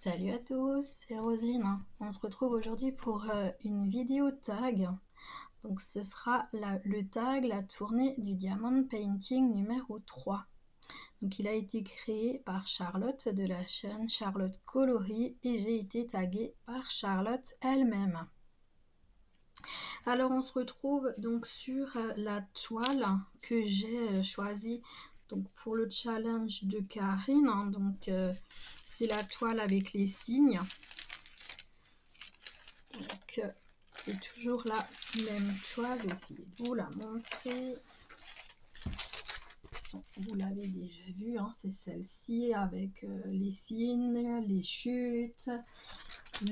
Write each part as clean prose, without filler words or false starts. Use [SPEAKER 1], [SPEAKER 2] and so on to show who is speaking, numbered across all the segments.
[SPEAKER 1] Salut à tous, c'est Roselyne. On se retrouve aujourd'hui pour une vidéo tag. Donc ce sera le tag, la tournée du Diamond Painting numéro 3. Donc il a été créé par Charlotte de la chaîne Charlotte Coloris et j'ai été taguée par Charlotte elle-même. Alors on se retrouve donc sur la toile que j'ai choisie donc pour le challenge de Karine. Donc c'est la toile avec les signes. Donc c'est toujours la même toile. Je vais essayer de vous la montrer. Vous l'avez déjà vu, hein, c'est celle-ci avec les signes, les chutes,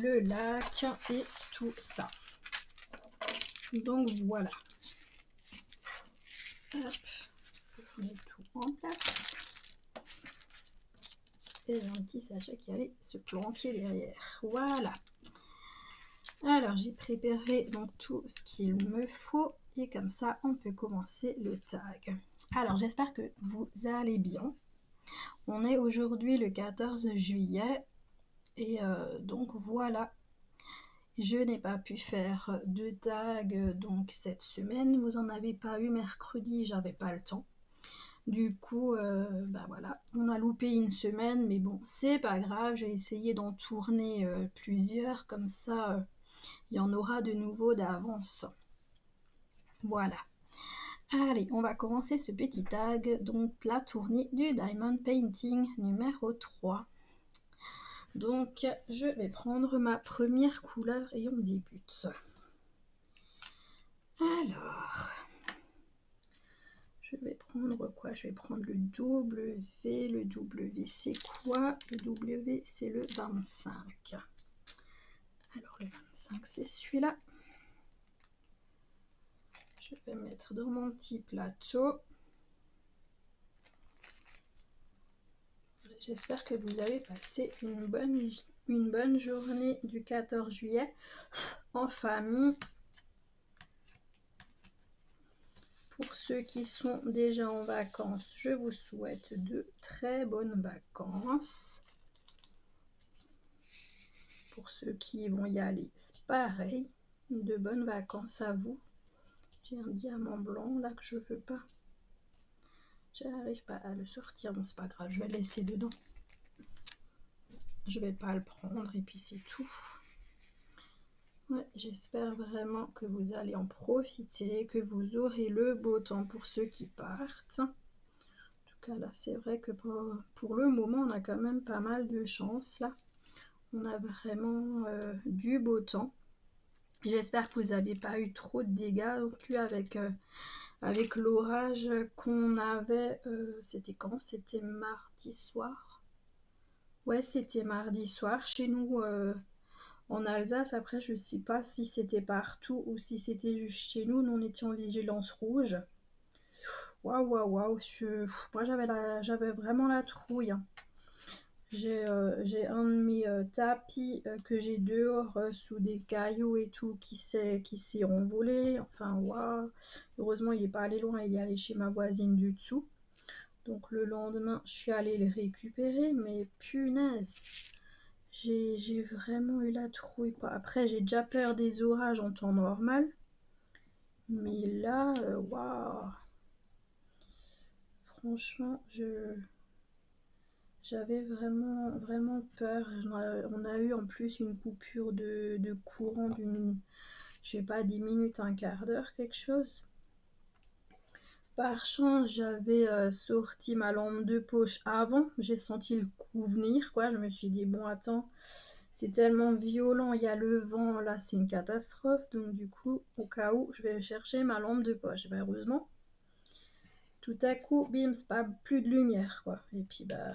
[SPEAKER 1] le lac et tout ça. Donc voilà. Hop, je mets tout en place. Et j'ai un petit sachet qui allait se planquer derrière. Voilà. Alors j'ai préparé donc tout ce qu'il me faut et comme ça on peut commencer le tag. Alors j'espère que vous allez bien. On est aujourd'hui le 14 juillet et donc voilà. Je n'ai pas pu faire de tag donc cette semaine. Vous en avez pas eu mercredi, j'avais pas le temps. Du coup, bah voilà, on a loupé une semaine, mais bon, c'est pas grave. J'ai essayé d'en tourner plusieurs, comme ça, il y en aura de nouveau d'avance. Voilà. Allez, on va commencer ce petit tag, donc la tournée du Diamond Painting numéro 3. Donc, je vais prendre ma première couleur et on débute. Alors, je vais prendre quoi? Je vais prendre le W. Le W, c'est quoi? Le W, c'est le 25. Alors, le 25, c'est celui-là. Je vais mettre dans mon petit plateau. J'espère que vous avez passé une bonne journée du 14 juillet en famille. Pour ceux qui sont déjà en vacances, je vous souhaite de très bonnes vacances. Pour ceux qui vont y aller, c'est pareil. De bonnes vacances à vous. J'ai un diamant blanc là que je veux pas. J'arrive pas à le sortir. Bon, c'est pas grave, je vais le laisser dedans. Je vais pas le prendre et puis c'est tout. Ouais, j'espère vraiment que vous allez en profiter, que vous aurez le beau temps pour ceux qui partent. En tout cas, là, c'est vrai que pour le moment, on a quand même pas mal de chance, là. On a vraiment du beau temps. J'espère que vous n'avez pas eu trop de dégâts non plus avec l'orage qu'on avait. C'était quand? C'était mardi soir. Ouais, c'était mardi soir chez nous. En Alsace, après, je ne sais pas si c'était partout ou si c'était juste chez nous. Nous, on était en vigilance rouge. Waouh, waouh, waouh. Moi, j'avais vraiment la trouille. J'ai un de mes tapis que j'ai dehors sous des cailloux et tout qui s'est envolé. Enfin, waouh. Heureusement, il n'est pas allé loin. Il est allé chez ma voisine du dessous. Donc, le lendemain, je suis allée le récupérer. Mais punaise. J'ai vraiment eu la trouille, quoi. Après, j'ai déjà peur des orages en temps normal. Mais là, waouh. Franchement, j'avais vraiment peur. On a eu en plus une coupure de courant d'une, je sais pas, 10 minutes, un quart d'heure, quelque chose. Par chance, j'avais sorti ma lampe de poche avant. J'ai senti le coup venir, quoi. Je me suis dit, bon, attends. C'est tellement violent, il y a le vent, là c'est une catastrophe. Donc du coup, au cas où, je vais chercher ma lampe de poche. Bah, heureusement, tout à coup, bim, c'est pas plus de lumière, quoi. Et puis bah,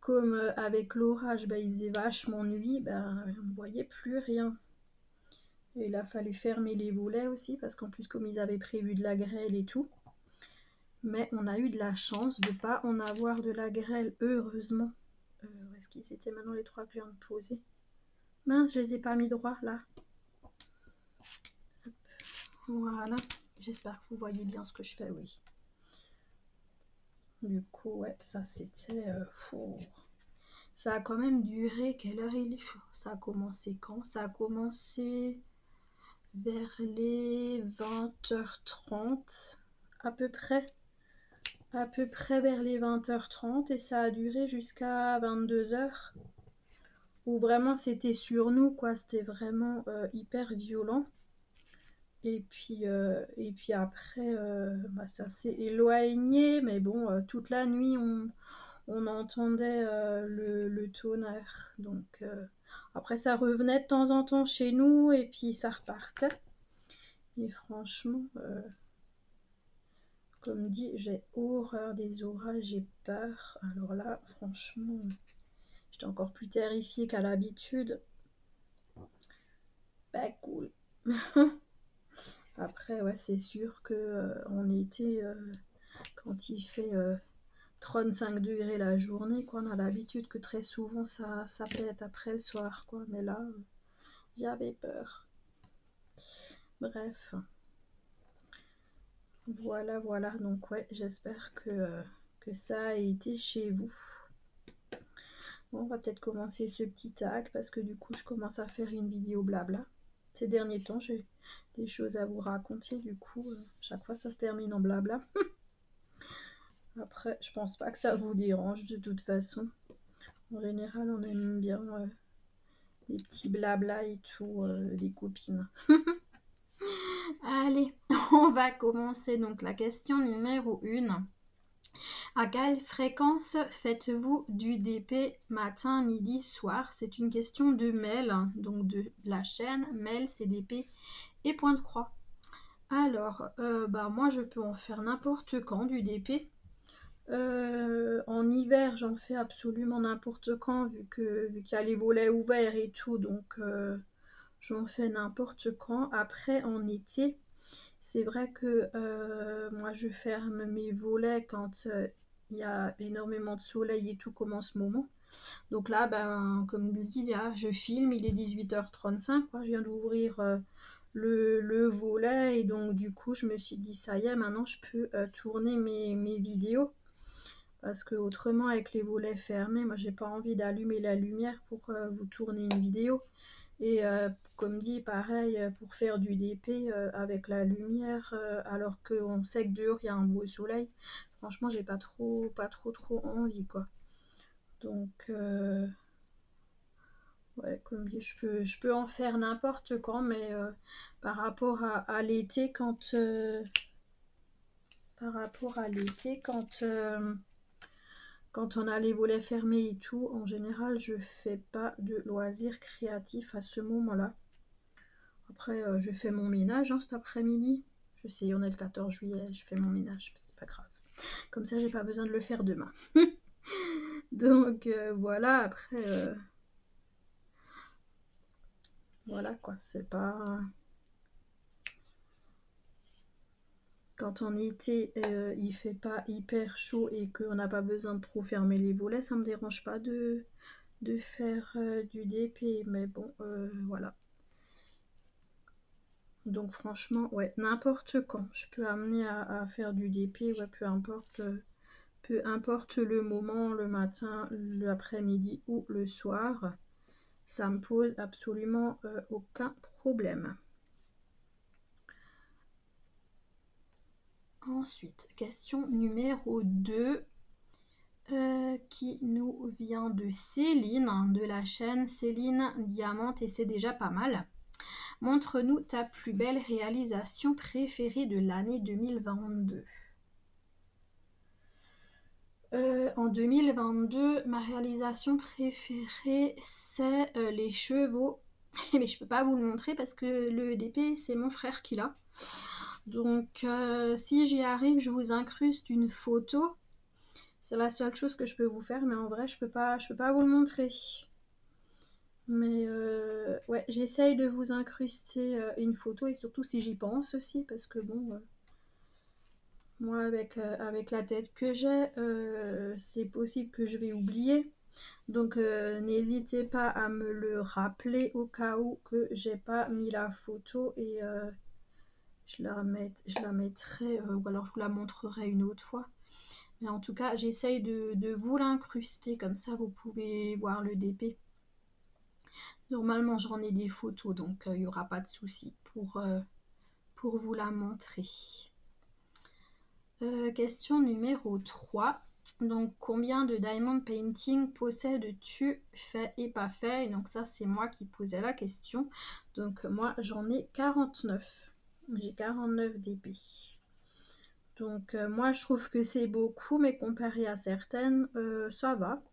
[SPEAKER 1] comme avec l'orage, bah, il faisait vachement nuit, bah, on ne voyait plus rien. Et il a fallu fermer les volets aussi, parce qu'en plus, comme ils avaient prévu de la grêle et tout. Mais on a eu de la chance de ne pas en avoir de la grêle, heureusement. Où est-ce qu'ils étaient maintenant les trois que je viens de poser? Mince, je les ai pas mis droit là. Voilà, j'espère que vous voyez bien ce que je fais, oui. Du coup, ouais, ça c'était... Ça a quand même duré, quelle heure il est? Ça a commencé quand? Ça a commencé vers les 20h30 à peu près. À peu près vers les 20h30 et ça a duré jusqu'à 22h. Où vraiment c'était sur nous, quoi. C'était vraiment hyper violent. Et puis après, bah, ça s'est éloigné, mais bon, toute la nuit, on entendait le tonnerre. Donc après, ça revenait de temps en temps chez nous, et puis ça repartait. Et franchement, comme dit, j'ai horreur des orages, j'ai peur. Alors là, franchement, j'étais encore plus terrifiée qu'à l'habitude. Pas cool. Après, ouais, c'est sûr que en été, quand il fait 35 degrés la journée, quoi, on a l'habitude que très souvent ça pète après le soir, quoi. Mais là, j'avais peur. Bref. Voilà, voilà. Donc ouais, j'espère que ça a été chez vous. Bon, on va peut-être commencer ce petit tag parce que du coup, je commence à faire une vidéo blabla. Ces derniers temps, j'ai des choses à vous raconter. Du coup, chaque fois, ça se termine en blabla. Après, je pense pas que ça vous dérange de toute façon. En général, on aime bien les petits blabla et tout, les copines. Allez, on va commencer donc la question numéro 1. À quelle fréquence faites-vous du DP matin, midi, soir? C'est une question de mail, donc de la chaîne mail, CDP et point de croix. Alors, bah moi je peux en faire n'importe quand du DP. En hiver, j'en fais absolument n'importe quand vu qu'il y a les volets ouverts et tout, donc j'en fais n'importe quand. Après, en été, c'est vrai que moi je ferme mes volets quand il y a énormément de soleil et tout comme en ce moment. Donc là, ben, comme dit, là, je filme, il est 18h35, quoi. Je viens d'ouvrir le volet et donc du coup je me suis dit ça y est, maintenant je peux tourner mes vidéos. Parce que autrement avec les volets fermés, moi j'ai pas envie d'allumer la lumière pour vous tourner une vidéo. Et comme dit, pareil, pour faire du DP avec la lumière, alors qu'on sait que dehors il y a un beau soleil, franchement j'ai pas trop envie, quoi. Donc ouais, comme dit, je peux en faire n'importe quand, mais par rapport à l'été, quand on a les volets fermés et tout, en général, je fais pas de loisirs créatifs à ce moment-là. Après, je fais mon ménage cet après-midi. Je sais, on est le 14 juillet, je fais mon ménage, c'est pas grave. Comme ça, j'ai pas besoin de le faire demain. Donc voilà, après, voilà quoi, c'est pas. Quand en été, il fait pas hyper chaud et qu'on n'a pas besoin de trop fermer les volets, ça me dérange pas de faire du DP, mais bon, voilà. Donc franchement, ouais, n'importe quand, je peux amener à faire du DP, ouais, peu importe le moment, le matin, l'après-midi ou le soir, ça me pose absolument aucun problème. Ensuite, question numéro 2. Qui nous vient de Céline, de la chaîne Céline Diamante, et c'est déjà pas mal. Montre-nous ta plus belle réalisation préférée de l'année 2022. En 2022, ma réalisation préférée, c'est les chevaux. Mais je peux pas vous le montrer parce que le DP, c'est mon frère qui l'a. Donc, si j'y arrive, je vous incruste une photo. C'est la seule chose que je peux vous faire, mais en vrai, je peux pas vous le montrer. Mais ouais, j'essaye de vous incruster une photo et surtout si j'y pense aussi, parce que bon, moi avec la tête que j'ai, c'est possible que je vais oublier. Donc n'hésitez pas à me le rappeler au cas où que j'ai pas mis la photo et je la mettrai, ou alors je vous la montrerai une autre fois. Mais en tout cas, j'essaye de vous l'incruster, comme ça vous pouvez voir le DP. Normalement, j'en ai des photos, donc il n'y aura pas de souci pour vous la montrer. Question numéro 3. Donc, combien de diamond painting possèdes-tu fait et pas fait? Et donc ça, c'est moi qui posais la question. Donc moi, j'en ai 49. J'ai 49 DP. Donc moi, je trouve que c'est beaucoup, mais comparé à certaines, ça va.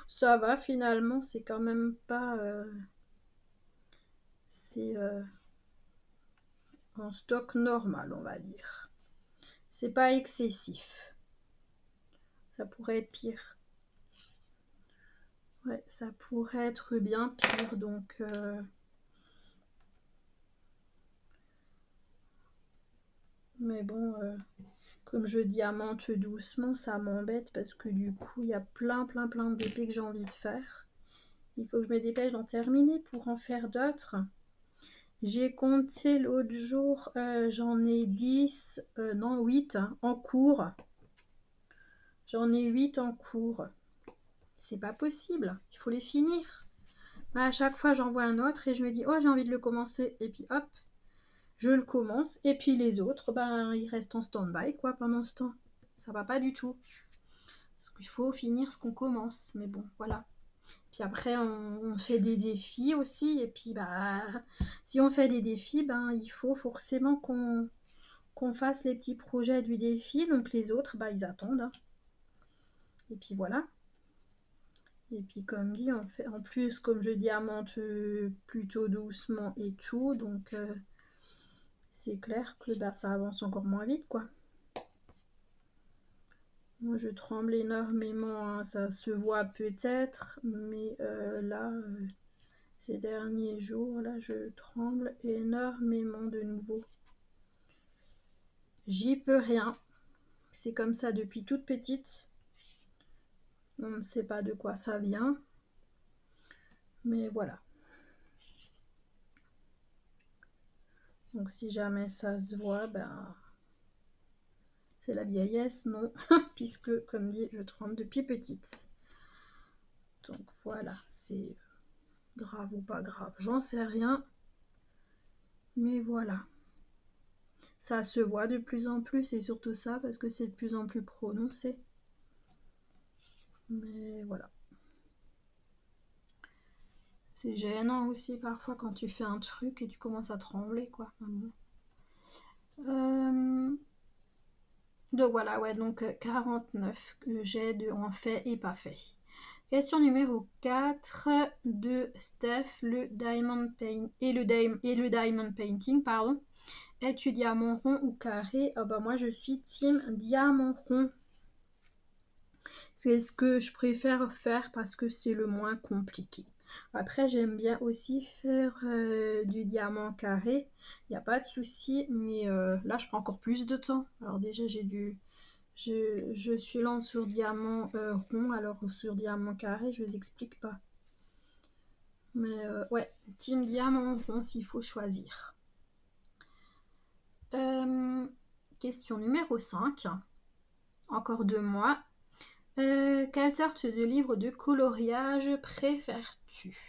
[SPEAKER 1] Ça va, finalement, c'est quand même pas... c'est en stock normal, on va dire. C'est pas excessif. Ça pourrait être pire. Ouais, ça pourrait être bien pire, donc... Mais bon, comme je diamante doucement, ça m'embête parce que du coup, il y a plein de DP que j'ai envie de faire. Il faut que je me dépêche d'en terminer pour en faire d'autres. J'ai compté l'autre jour, j'en ai 10, non 8 hein, en cours. J'en ai 8 en cours. C'est pas possible, il faut les finir. À chaque fois, j'en vois un autre et je me dis, oh, j'ai envie de le commencer. Et puis hop, je le commence. Et puis les autres, ben, ils restent en stand-by quoi pendant ce temps. Ça va pas du tout. Parce qu'il faut finir ce qu'on commence. Mais bon, voilà. Puis après, on fait des défis aussi. Et puis, bah, si on fait des défis, ben, il faut forcément qu'on fasse les petits projets du défi. Donc les autres, bah, ils attendent. Hein. Et puis voilà. Et puis comme dit, on fait, en plus, comme je diamante plutôt doucement et tout. Donc c'est clair que bah, ça avance encore moins vite, quoi. Moi, je tremble énormément, hein, ça se voit peut-être, mais là, ces derniers jours, là, je tremble énormément de nouveau. J'y peux rien. C'est comme ça depuis toute petite. On ne sait pas de quoi ça vient. Mais voilà. Donc si jamais ça se voit, ben... c'est la vieillesse, non. Puisque, comme dit, je tremble depuis petite. Donc voilà, c'est... grave ou pas grave, j'en sais rien. Mais voilà. Ça se voit de plus en plus et surtout ça parce que c'est de plus en plus prononcé. Mais voilà. C'est gênant aussi parfois quand tu fais un truc et tu commences à trembler quoi. Donc voilà, ouais, donc 49 que j'ai de en fait et pas fait. Question numéro 4 de Steph, le Diamond Paint et le Diamond Painting, pardon. Es-tu diamant rond ou carré? Ah bah moi je suis team diamant rond. C'est ce que je préfère faire parce que c'est le moins compliqué. Après j'aime bien aussi faire du diamant carré. Il n'y a pas de souci, mais là je prends encore plus de temps. Alors déjà je suis lente sur diamant rond, alors sur diamant carré je vous explique pas. Mais ouais, team diamant rond s'il faut choisir. Question numéro 5. Encore 2 mois. Quelle sorte de livre de coloriage préfères-tu?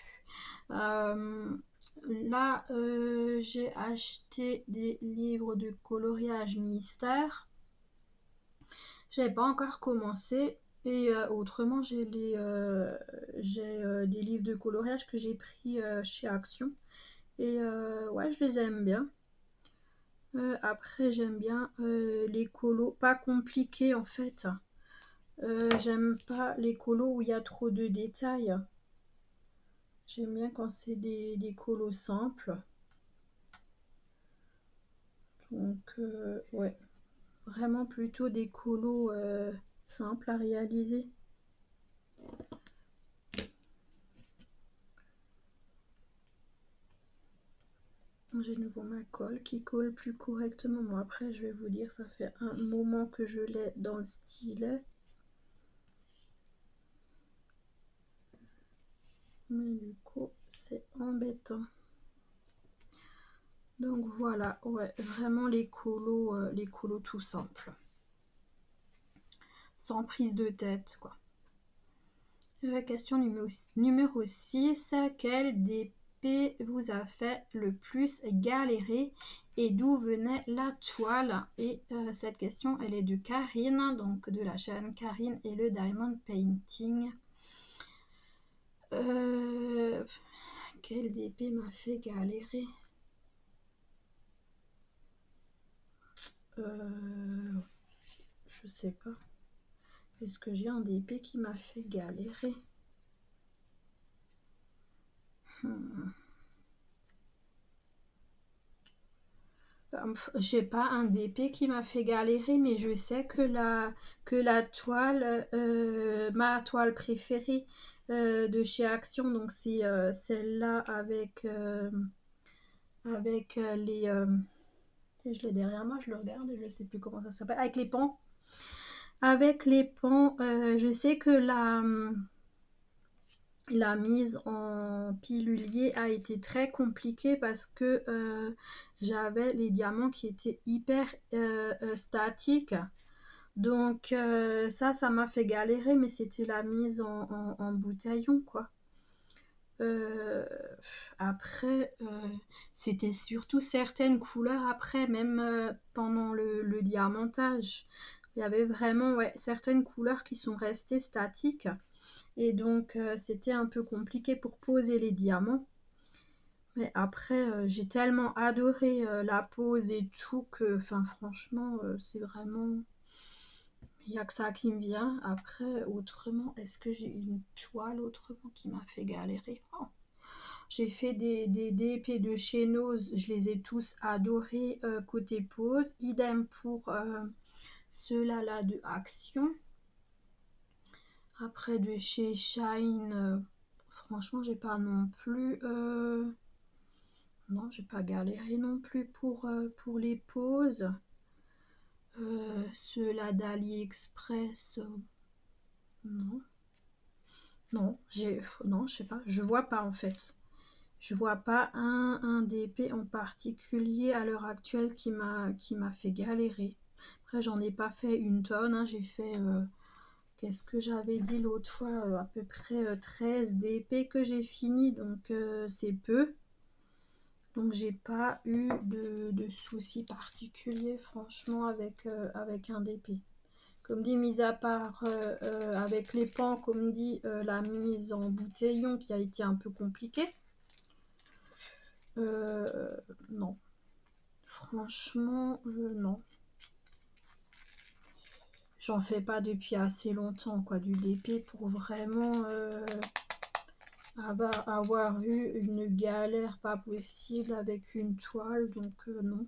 [SPEAKER 1] Là, j'ai acheté des livres de coloriage mystère. J'avais pas encore commencé. Et autrement, j'ai des livres de coloriage que j'ai pris chez Action. Et ouais, je les aime bien. Après, j'aime bien les colos pas compliqués en fait. J'aime pas les colos où il y a trop de détails. J'aime bien quand c'est des colos simples. Donc, ouais, vraiment plutôt des colos simples à réaliser. J'ai de nouveau ma colle qui colle plus correctement. Bon, après, je vais vous dire, ça fait un moment que je l'ai dans le stylet. Mais du coup, c'est embêtant. Donc voilà, ouais, vraiment les colos tout simples. sans prise de tête, quoi. Question numéro 6. Quel DP vous a fait le plus galérer et d'où venait la toile? Et cette question, elle est de Karine, donc de la chaîne Karine et le Diamond Painting. Quel DP m'a fait galérer? Je sais pas. Est-ce que j'ai un DP qui m'a fait galérer? J'ai pas un DP qui m'a fait galérer, mais je sais que la toile, ma toile préférée de chez Action, donc c'est celle-là avec les... je l'ai derrière moi, je le regarde et je sais plus comment ça s'appelle. Avec les pans. Avec les pans, je sais que la mise en pilulier a été très compliquée parce que j'avais les diamants qui étaient hyper statiques. Donc ça m'a fait galérer, mais c'était la mise en bouteillon, quoi. Après, c'était surtout certaines couleurs après, même pendant le diamantage. Il y avait vraiment certaines couleurs qui sont restées statiques. Et donc, c'était un peu compliqué pour poser les diamants. Mais après, j'ai tellement adoré la pose et tout que, enfin, franchement, c'est vraiment... Il n'y a que ça qui me vient. Après, autrement, est-ce que j'ai une toile autrement qui m'a fait galérer? Oh. J'ai fait des DP de chez Nose, je les ai tous adorés côté pose. Idem pour ceux-là de Action. Après de chez Shine, franchement j'ai pas non plus non, j'ai pas galéré non plus pour les poses. Ceux-là d'AliExpress, non. Non, non, je sais pas, je vois pas en fait. Je vois pas un DP en particulier à l'heure actuelle qui m'a fait galérer. Après, j'en ai pas fait une tonne, hein. J'ai fait qu'est-ce que j'avais dit l'autre fois, à peu près 13 DP que j'ai fini, donc c'est peu. Donc j'ai pas eu de soucis particuliers franchement avec un DP. Comme dit, mis à part avec les pans, comme dit, la mise en bouteillon qui a été un peu compliquée. Non. Franchement, non. J'en fais pas depuis assez longtemps, quoi, du DP pour vraiment avoir eu une galère pas possible avec une toile, donc non.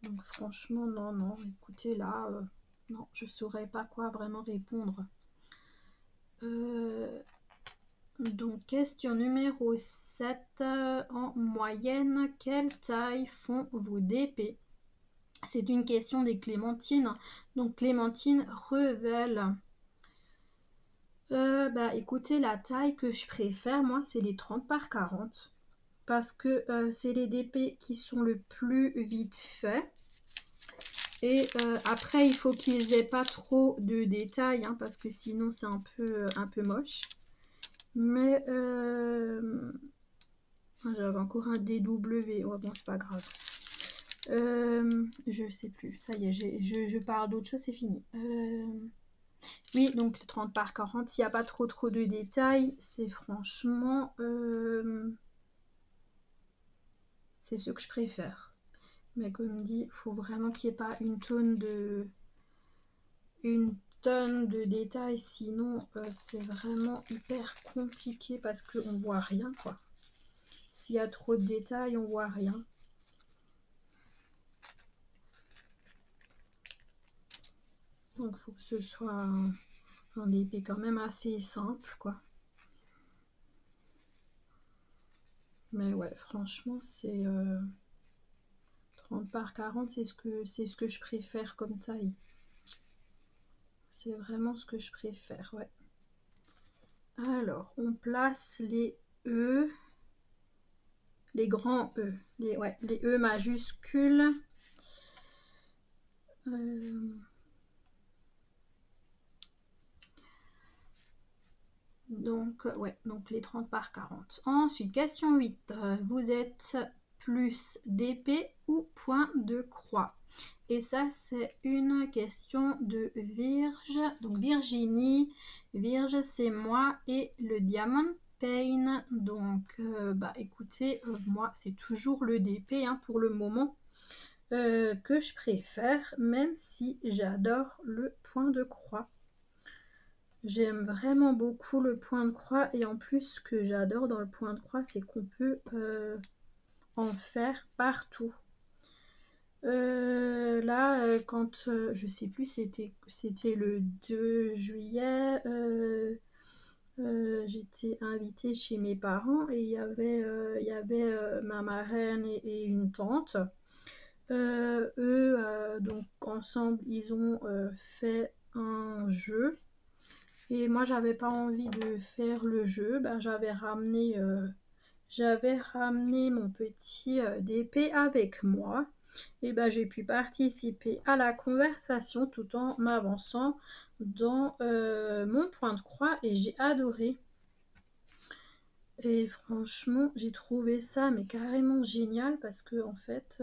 [SPEAKER 1] Donc franchement, non, non. Écoutez, là, non, je saurais pas quoi vraiment répondre. Donc, question numéro 7. En moyenne, quelle taille font vos DP? C'est une question des clémentines. Donc, Clémentine révèle. Écoutez, la taille que je préfère, moi, c'est les 30 par 40. Parce que c'est les DP qui sont le plus vite faits. Et après, il faut qu'ils aient pas trop de détails, hein, parce que sinon, c'est un peu moche. Mais j'avais encore un DW. Ouais, bon, c'est pas grave. Je sais plus. Ça y est, je parle d'autre chose, c'est fini. Oui, donc le 30 par 40, il n'y a pas trop de détails. C'est franchement... c'est ce que je préfère. Mais comme dit, il faut vraiment qu'il n'y ait pas une tonne de détails. Sinon, c'est vraiment hyper compliqué parce qu'on voit rien, quoi. S'il y a trop de détails, on voit rien. Donc, il faut que ce soit un DP quand même assez simple, quoi. Mais ouais, franchement, c'est 30 par 40, c'est ce que je préfère comme taille. C'est vraiment ce que je préfère, ouais. Alors, on place les E, les grands E, les E majuscules. Donc, ouais, donc les 30 par 40. Ensuite, question 8. Vous êtes plus d'épée ou point de croix? Et ça, c'est une question de Vierge. Donc, Virginie. Vierge, c'est moi et le Diamond Pain. Donc, bah écoutez, moi, c'est toujours le DP hein, pour le moment que je préfère, même si j'adore le point de croix. J'aime vraiment beaucoup le point de croix et en plus ce que j'adore dans le point de croix c'est qu'on peut en faire partout. Là quand je sais plus c'était le 2 juillet j'étais invitée chez mes parents et il y avait ma marraine et une tante. Eux donc ensemble ils ont fait un jeu. Et moi, j'avais pas envie de faire le jeu. Ben, j'avais ramené mon petit DP avec moi. Et ben, j'ai pu participer à la conversation tout en m'avançant dans mon point de croix et j'ai adoré. Et franchement, j'ai trouvé ça mais carrément génial parce que en fait,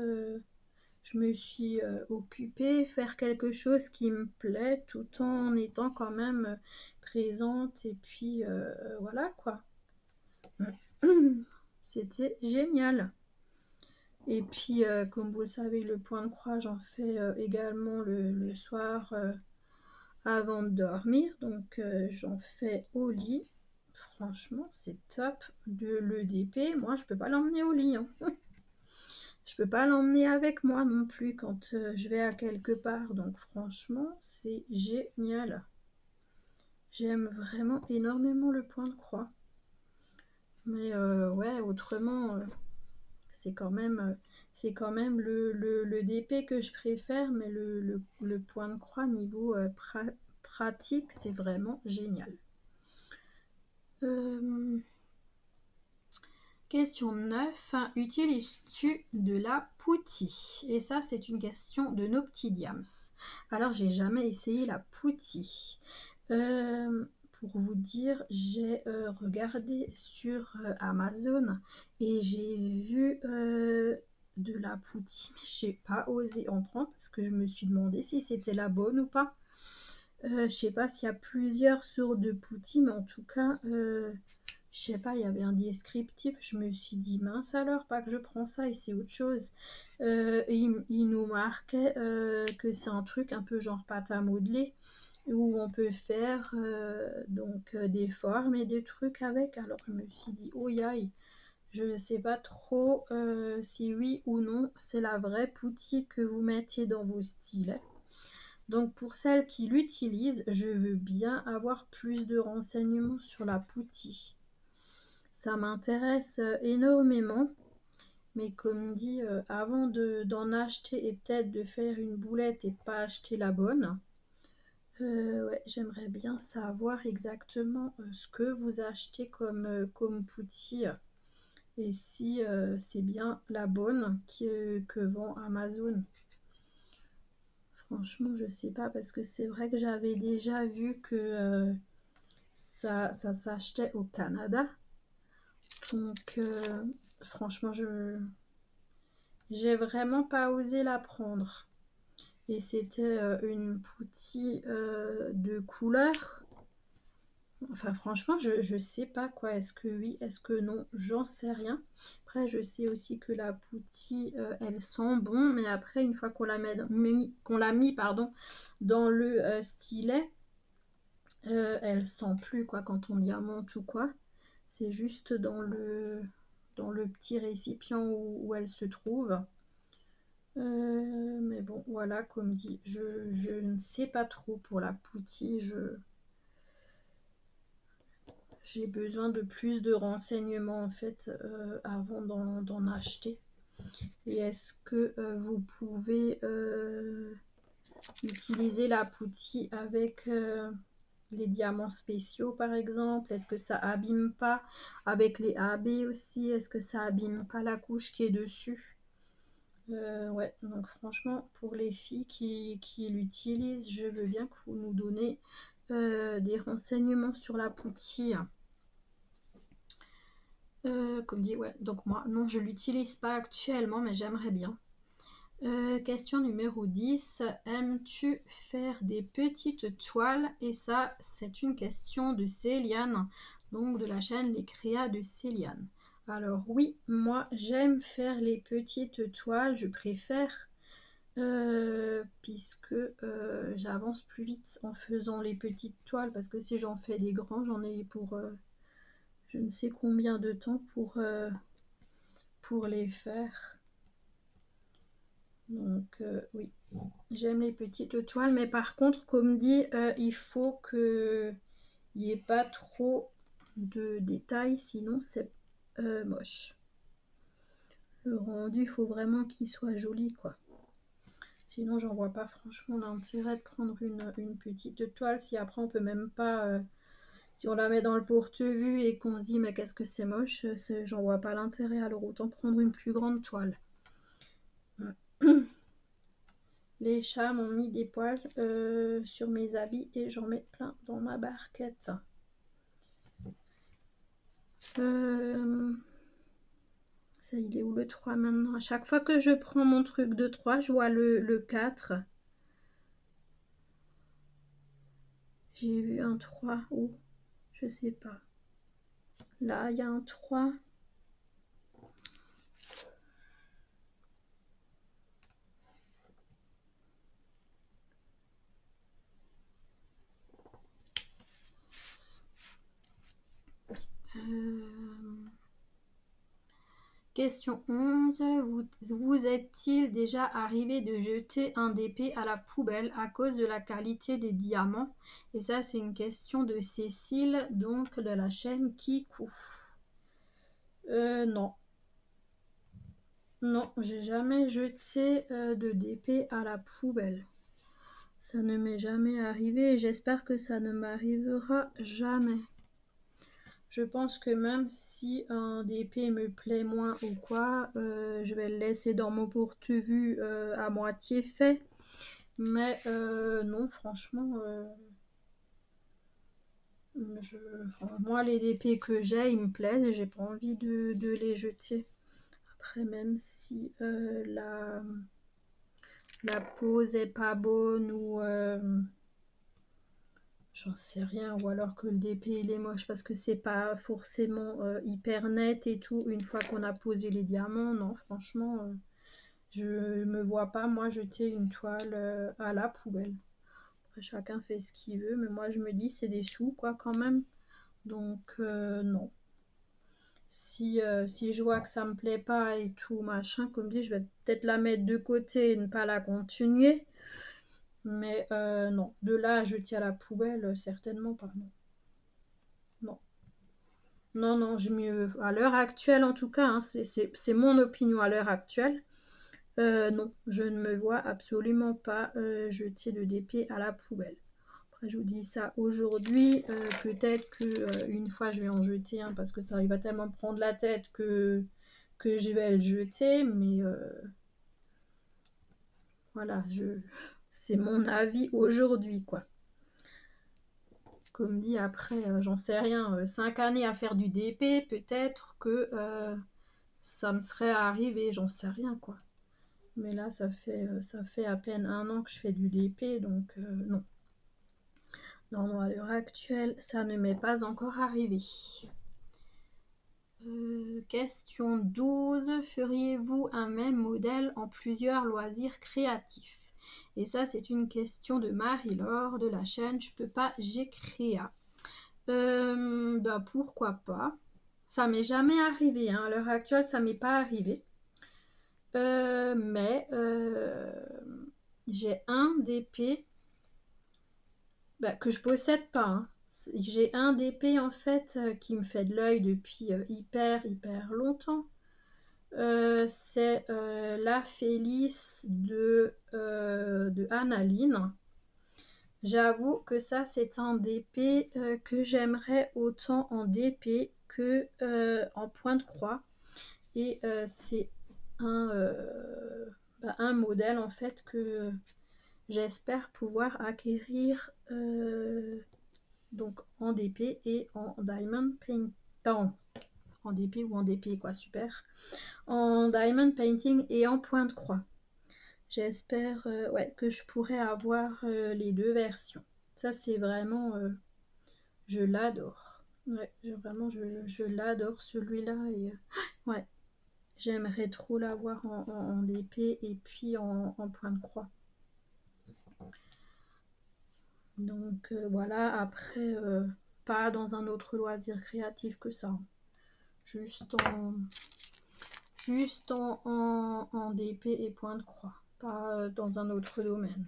[SPEAKER 1] je me suis occupée, faire quelque chose qui me plaît tout en étant quand même présente et puis voilà quoi. C'était génial. Et puis comme vous le savez, le point de croix, j'en fais également le soir avant de dormir. Donc j'en fais au lit. Franchement, c'est top de l'EDP. Moi, je peux pas l'emmener au lit. Hein. Je peux pas l'emmener avec moi non plus quand je vais à quelque part. Donc franchement, c'est génial. J'aime vraiment énormément le point de croix. Mais ouais, autrement, c'est quand même le DP que je préfère. Mais le point de croix niveau pratique, c'est vraiment génial. Question 9. Utilises-tu de la poutille? Et ça, c'est une question de nos petits diams. Alors, j'ai jamais essayé la poutille. Pour vous dire, j'ai regardé sur Amazon et j'ai vu de la poutille, mais j'ai pas osé en prendre parce que je me suis demandé si c'était la bonne ou pas. Je sais pas s'il y a plusieurs sortes de poutille, mais en tout cas, je sais pas, il y avait un descriptif, je me suis dit mince alors, pas que je prends ça et c'est autre chose. Il nous marquait que c'est un truc un peu genre pâte à modeler où on peut faire donc des formes et des trucs avec. Alors je me suis dit oh aïe, je sais pas trop si oui ou non c'est la vraie poutille que vous mettiez dans vos stylets. Donc pour celles qui l'utilisent, je veux bien avoir plus de renseignements sur la poutille. Ça m'intéresse énormément, mais comme dit, avant d'en acheter et peut-être de faire une boulette et pas acheter la bonne, ouais, j'aimerais bien savoir exactement ce que vous achetez comme poutille et si c'est bien la bonne que vend Amazon. Franchement, je sais pas parce que c'est vrai que j'avais déjà vu que ça s'achetait au Canada. Donc, franchement, j'ai vraiment pas osé la prendre. Et c'était une poutille de couleur. Enfin, franchement, je sais pas quoi. Est-ce que oui, est-ce que non? J'en sais rien. Après, je sais aussi que la poutille, elle sent bon. Mais après, une fois qu'on l'a mis, pardon, dans le stylet, elle sent plus quoi quand on y monte ou quoi. C'est juste dans le petit récipient où elle se trouve. Mais bon, voilà, comme dit, je ne sais pas trop pour la poutille. J'ai besoin de plus de renseignements en fait avant d'en acheter. Et est-ce que vous pouvez utiliser la poutille avec les diamants spéciaux par exemple? Est-ce que ça abîme pas avec les AB aussi? Est-ce que ça abîme pas la couche qui est dessus? Ouais, donc franchement, pour les filles qui l'utilisent, je veux bien que vous nous donnez des renseignements sur la poutille. Comme dit, ouais, donc moi, non, je l'utilise pas actuellement, mais j'aimerais bien. Question numéro 10. Aimes-tu faire des petites toiles? Et ça, c'est une question de Céliane, donc de la chaîne Les Créas de Céliane. Alors oui, moi, j'aime faire les petites toiles, je préfère, puisque j'avance plus vite en faisant les petites toiles, parce que si j'en fais des grands, j'en ai pour je ne sais combien de temps pour les faire. Donc oui, j'aime les petites toiles, mais par contre, comme dit, il faut qu'il n'y ait pas trop de détails, sinon c'est moche. Le rendu, il faut vraiment qu'il soit joli, quoi. Sinon, j'en vois pas franchement l'intérêt de prendre une petite toile, si après on peut même pas... si on la met dans le porte-vue et qu'on se dit mais qu'est-ce que c'est moche, j'en vois pas l'intérêt, alors autant prendre une plus grande toile. Les chats m'ont mis des poils sur mes habits et j'en mets plein dans ma barquette. Ça, il est où le 3 maintenant? À chaque fois que je prends mon truc de 3, je vois le 4. J'ai vu un 3 où? Je sais pas. Là, il y a un 3. Question 11. Vous est-il déjà arrivé de jeter un DP à la poubelle à cause de la qualité des diamants? Et ça, c'est une question de Cécile, donc de la chaîne Kikou. Non. Non, j'ai jamais jeté de DP à la poubelle. Ça ne m'est jamais arrivé et j'espère que ça ne m'arrivera jamais. Je pense que même si un DP me plaît moins ou quoi, je vais le laisser dans mon porte-vue à moitié fait. Mais non, franchement, moi les DP que j'ai, ils me plaisent et j'ai pas envie de les jeter. Après, même si la pose est pas bonne ou j'en sais rien, ou alors que le DP il est moche parce que c'est pas forcément hyper net et tout une fois qu'on a posé les diamants. Non, franchement, je me vois pas moi jeter une toile à la poubelle. Après, chacun fait ce qu'il veut, mais moi je me dis c'est des sous quoi quand même. Donc non. Si je vois que ça me plaît pas et tout machin, comme dit, je vais peut-être la mettre de côté et ne pas la continuer. Mais non, de là à jeter à la poubelle, certainement pas, non. Non. Non, non, à l'heure actuelle en tout cas, hein, c'est mon opinion à l'heure actuelle. Non, je ne me vois absolument pas jeter le DP à la poubelle. Après, je vous dis ça aujourd'hui, peut-être que une fois je vais en jeter un parce que ça va tellement prendre la tête que je vais le jeter, mais voilà, c'est mon avis aujourd'hui, quoi. Comme dit, après, j'en sais rien, 5 années à faire du DP, peut-être que ça me serait arrivé, j'en sais rien, quoi. Mais là, ça fait à peine 1 an que je fais du DP, donc non. Non, non, à l'heure actuelle, ça ne m'est pas encore arrivé. Question 12. Feriez-vous un même modèle en plusieurs loisirs créatifs? Et ça, c'est une question de Marie-Laure de la chaîne Je peux pas, j'ai créa. Bah, pourquoi pas? Ça m'est jamais arrivé, hein. À l'heure actuelle, ça m'est pas arrivé. Mais j'ai un DP que je possède pas, hein. J'ai un DP en fait qui me fait de l'œil depuis hyper longtemps. C'est la Félix de Annaline. J'avoue que ça c'est un DP que j'aimerais autant en DP que en point de croix. Et c'est un modèle en fait que j'espère pouvoir acquérir donc en DP et en Diamond Paint. en DP ou en DP quoi, super. En diamond painting et en point de croix. J'espère ouais, que je pourrai avoir les deux versions. Ça c'est vraiment, je l'adore. Ouais, vraiment je l'adore celui-là et ouais, j'aimerais trop l'avoir en DP et puis en point de croix. Donc voilà, après pas dans un autre loisir créatif que ça. Juste en DP et point de croix, pas dans un autre domaine.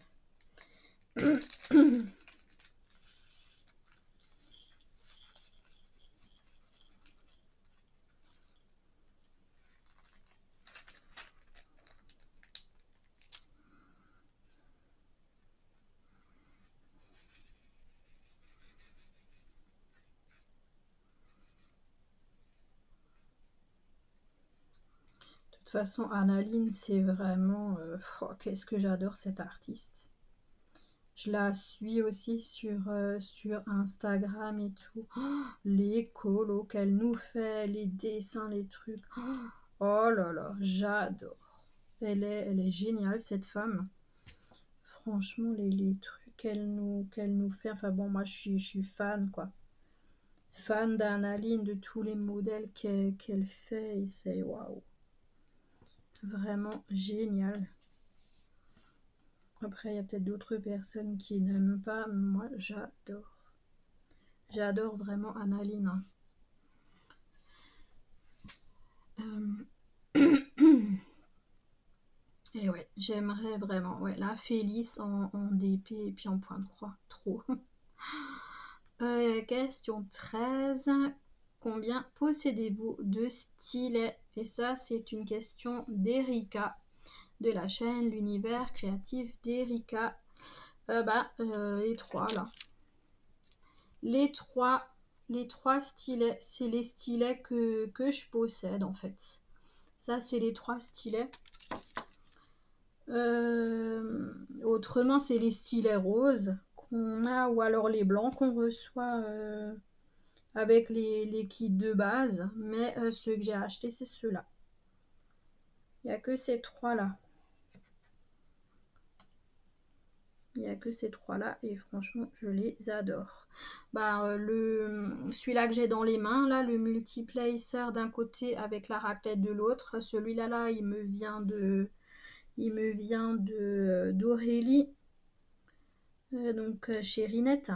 [SPEAKER 1] De toute façon, Annaline, c'est vraiment... oh, qu'est-ce que j'adore cette artiste. Je la suis aussi sur Instagram et tout. Oh, les colos qu'elle nous fait, les dessins, les trucs. Oh là là, j'adore. Elle est géniale, cette femme. Franchement, les trucs qu'elle nous fait. Enfin bon, moi, je suis fan, quoi. Fan d'Annaline, de tous les modèles qu'elle fait. Et c'est waouh. Vraiment génial. Après, il y a peut-être d'autres personnes qui n'aiment pas. Moi, j'adore. J'adore vraiment Annaline. Et ouais, j'aimerais vraiment. Ouais, la Félix en DP et puis en point de croix. Trop. Question 13. Combien possédez-vous de stylets? Et ça, c'est une question d'Erika, de la chaîne L'Univers Créatif d'Erika. Les trois là. Les trois stylets, c'est les stylets que je possède en fait. Ça, c'est les trois stylets. Autrement, c'est les stylets roses qu'on a ou alors les blancs qu'on reçoit avec les kits de base. Mais ceux que j'ai achetés, c'est ceux-là. Il n'y a que ces trois-là. Il n'y a que ces trois-là et franchement, je les adore. Celui-là que j'ai dans les mains, là, le multiplacer d'un côté avec la raclette de l'autre. Celui-là, là, il me vient d'Aurélie, donc chez Rinette.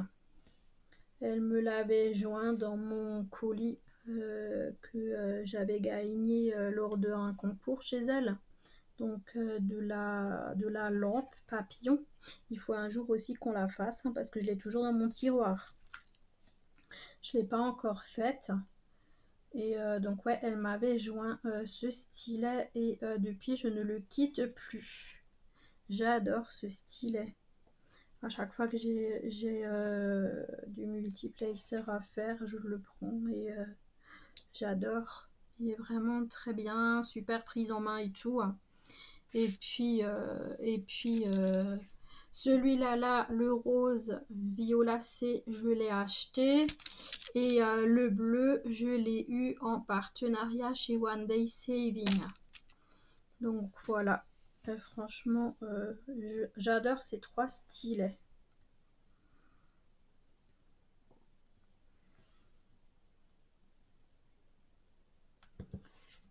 [SPEAKER 1] Elle me l'avait joint dans mon colis que j'avais gagné lors d'un concours chez elle. Donc de la lampe papillon. Il faut un jour aussi qu'on la fasse parce que je l'ai toujours dans mon tiroir. Je ne l'ai pas encore faite. Et donc ouais, elle m'avait joint ce stylet et depuis je ne le quitte plus. J'adore ce stylet. À chaque fois que j'ai du multiplacer à faire, je le prends et j'adore. Il est vraiment très bien, super prise en main et tout. Et puis celui-là, là, le rose violacé, je l'ai acheté. Et le bleu, je l'ai eu en partenariat chez One Day Saving. Donc voilà. Franchement, j'adore ces trois stylets.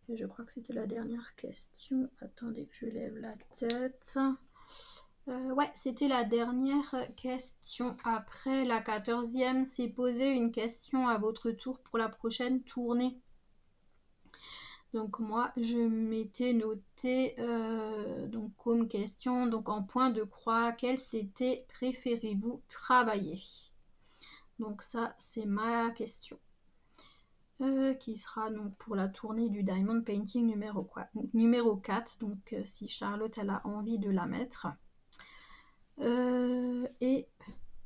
[SPEAKER 1] Et je crois que c'était la dernière question. Attendez que je lève la tête. Ouais, c'était la dernière question. Après la 14e, c'est poser une question à votre tour pour la prochaine tournée. Donc moi, je m'étais noté donc comme question, donc en point de croix, quel c'était préférez-vous travailler? Donc ça, c'est ma question. Qui sera donc pour la tournée du Diamond Painting numéro 4. Donc si Charlotte elle a envie de la mettre. Et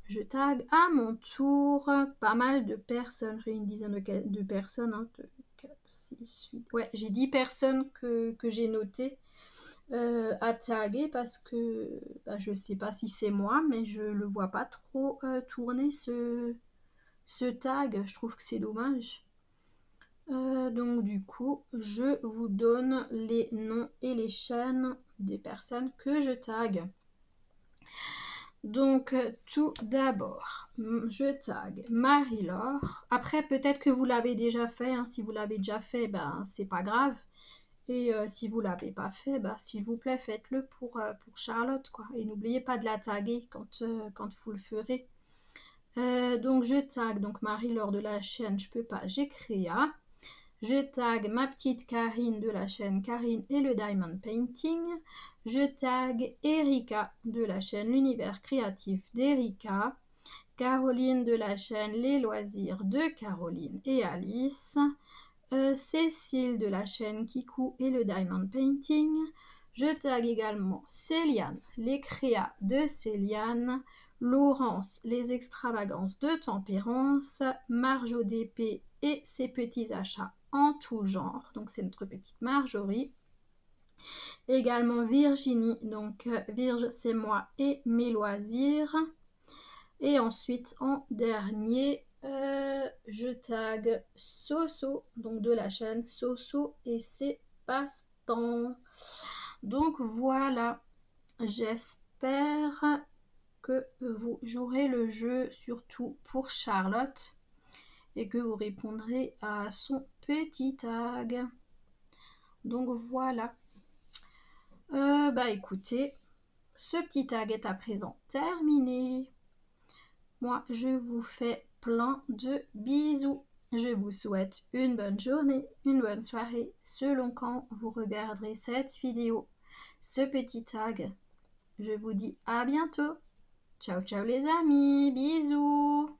[SPEAKER 1] je tag à mon tour pas mal de personnes. J'ai une dizaine de personnes. Hein, 2, 4, 6, 8. Ouais, j'ai 10 personnes que j'ai notées à taguer parce que je sais pas si c'est moi, mais je le vois pas trop tourner ce tag. Je trouve que c'est dommage. Donc du coup, je vous donne les noms et les chaînes des personnes que je tag. Donc tout d'abord, je tag Marie-Laure. Après, peut-être que vous l'avez déjà fait. Hein. Si vous l'avez déjà fait, ben c'est pas grave. Et si vous l'avez pas fait, ben, s'il vous plaît, faites-le pour Charlotte, quoi. Et n'oubliez pas de la taguer quand vous le ferez. Donc je tag donc Marie-Laure de la chaîne Je peux pas, j'ai Créa. Je tag ma petite Karine de la chaîne Karine et le Diamond Painting. Je tag Erika de la chaîne L'Univers Créatif d'Erika. Caroline de la chaîne Les Loisirs de Caroline et Alice. Cécile de la chaîne Kikou et le Diamond Painting. Je tag également Céliane, les créas de Céliane. Laurence, les extravagances de Tempérance. Marjo DP et ses petits achats en tout genre. Donc c'est notre petite Marjorie. Également Virginie, donc Virge c'est moi et mes loisirs. Et ensuite en dernier, je tag Soso, donc de la chaîne Soso et ses passe-temps. Donc voilà, j'espère que vous jouerez le jeu surtout pour Charlotte et que vous répondrez à son petit tag. Donc voilà. Bah écoutez, ce petit tag est à présent terminé. Moi, je vous fais plein de bisous. Je vous souhaite une bonne journée, une bonne soirée, selon quand vous regarderez cette vidéo. Ce petit tag, je vous dis à bientôt. Ciao, ciao les amis, bisous.